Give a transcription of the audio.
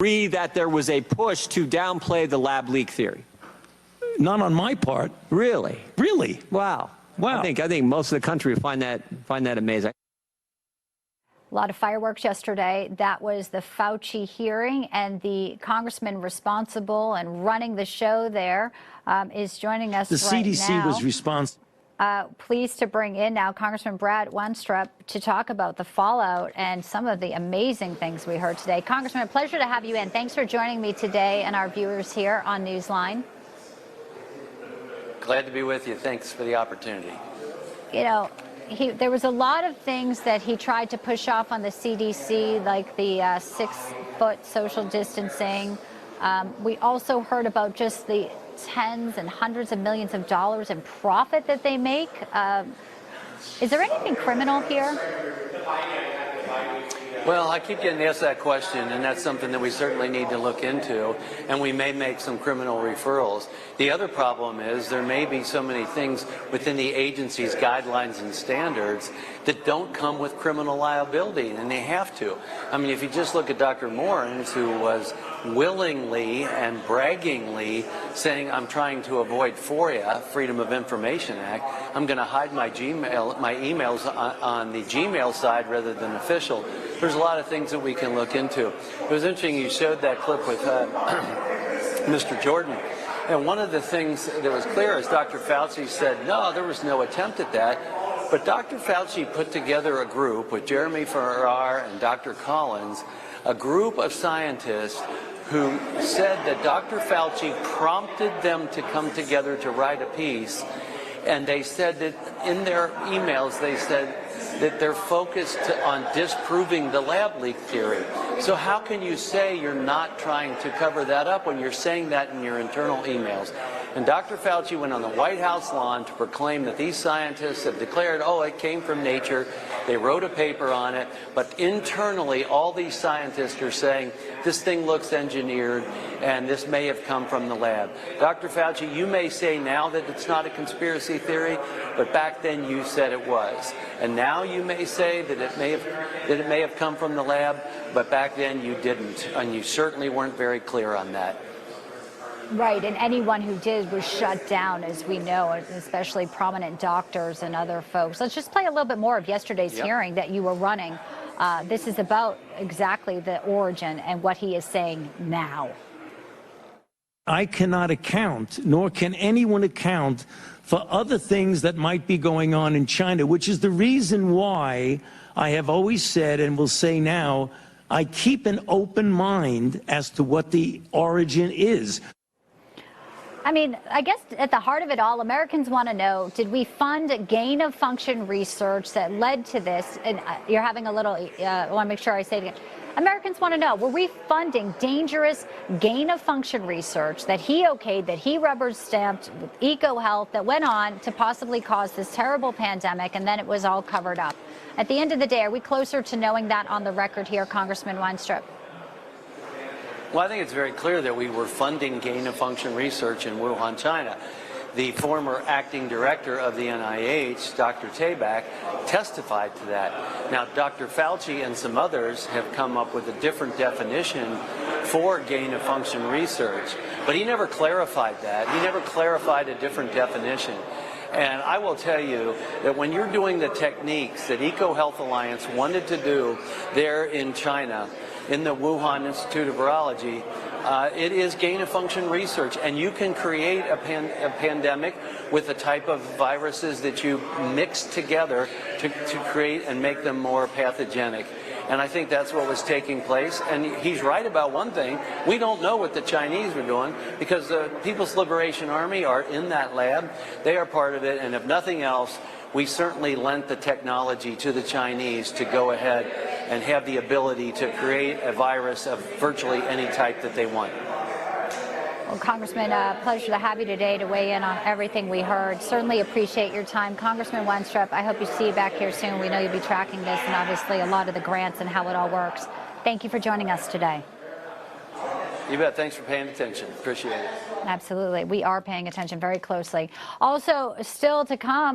Agree that there was a push to downplay the lab leak theory? Not on my part. Really? Really? Wow. Wow. I think most of the country would find that amazing. A lot of fireworks yesterday. That was the Fauci hearing, and the congressman responsible and running the show there is joining us right now. The CDC was responsible. Pleased to bring in now Congressman Brad Wenstrup to talk about the fallout and some of the amazing things we heard today. Congressman, a pleasure to have you in. Thanks for joining me today and our viewers here on Newsline. Glad to be with you. Thanks for the opportunity. You know, there was a lot of things that he tried to push off on the CDC, like the 6-foot social distancing. We also heard about just the tens and hundreds of millions of dollars in profit that they make. Is there anything criminal here? Well, I keep getting asked that question, and that's something that we certainly need to look into, and we may make some criminal referrals. The other problem is there may be so many things within the agency's guidelines and standards that don't come with criminal liability, and they have to. I mean, if you just look at Dr. Morens, who was willingly and braggingly saying, I'm trying to avoid FOIA, Freedom of Information Act, I'm going to hide my emails on the Gmail side rather than official. There's a lot of things that we can look into. It was interesting you showed that clip with Mr. Jordan. And one of the things that was clear is Dr. Fauci said, no, there was no attempt at that. But Dr. Fauci put together a group with Jeremy Farrar and Dr. Collins, a group of scientists who said that Dr. Fauci prompted them to come together to write a piece. And they said that in their emails, they said that they're focused on disproving the lab leak theory. So how can you say you're not trying to cover that up when you're saying that in your internal emails? And Dr. Fauci went on the White House lawn to proclaim that these scientists have declared, oh, it came from nature. They wrote a paper on it. But internally, all these scientists are saying this thing looks engineered and this may have come from the lab. Dr. Fauci, you may say now that it's not a conspiracy theory, but back then you said it was. And now you may say that it may have come from the lab, but back then you didn't. And you certainly weren't very clear on that. Right, and anyone who did was shut down, as we know, especially prominent doctors and other folks. Let's just play a little bit more of yesterday's hearing that you were running. This is about exactly the origin and what he is saying now. I cannot account, nor can anyone account, for other things that might be going on in China, which is the reason why I have always said and will say now, I keep an open mind as to what the origin is. I mean, I guess at the heart of it all, Americans want to know, did we fund gain-of-function research that led to this? And you're having a little, I want to make sure I say it again. Americans want to know, were we funding dangerous gain-of-function research that he okayed, that he rubber-stamped with EcoHealth, that went on to possibly cause this terrible pandemic, and then it was all covered up? At the end of the day, are we closer to knowing that on the record here, Congressman Wenstrup? Well, I think it's very clear that we were funding gain-of-function research in Wuhan, China. The former acting director of the NIH, Dr. Tabak, testified to that. Now, Dr. Fauci and some others have come up with a different definition for gain-of-function research, but he never clarified that. He never clarified a different definition. And I will tell you that when you're doing the techniques that EcoHealth Alliance wanted to do there in China, in the Wuhan Institute of Virology, it is gain-of-function research, and you can create a pandemic with the type of viruses that you mix together to create and make them more pathogenic. And I think that's what was taking place. And he's right about one thing. We don't know what the Chinese were doing because the People's Liberation Army are in that lab. They are part of it. And if nothing else, we certainly lent the technology to the Chinese to go ahead and have the ability to create a virus of virtually any type that they want. Well, Congressman, pleasure to have you today to weigh in on everything we heard. Certainly appreciate your time. Congressman Wenstrup, I hope you see you back here soon. We know you'll be tracking this and obviously a lot of the grants and how it all works. Thank you for joining us today. You bet. Thanks for paying attention. Appreciate it. Absolutely. We are paying attention very closely. Also, still to come.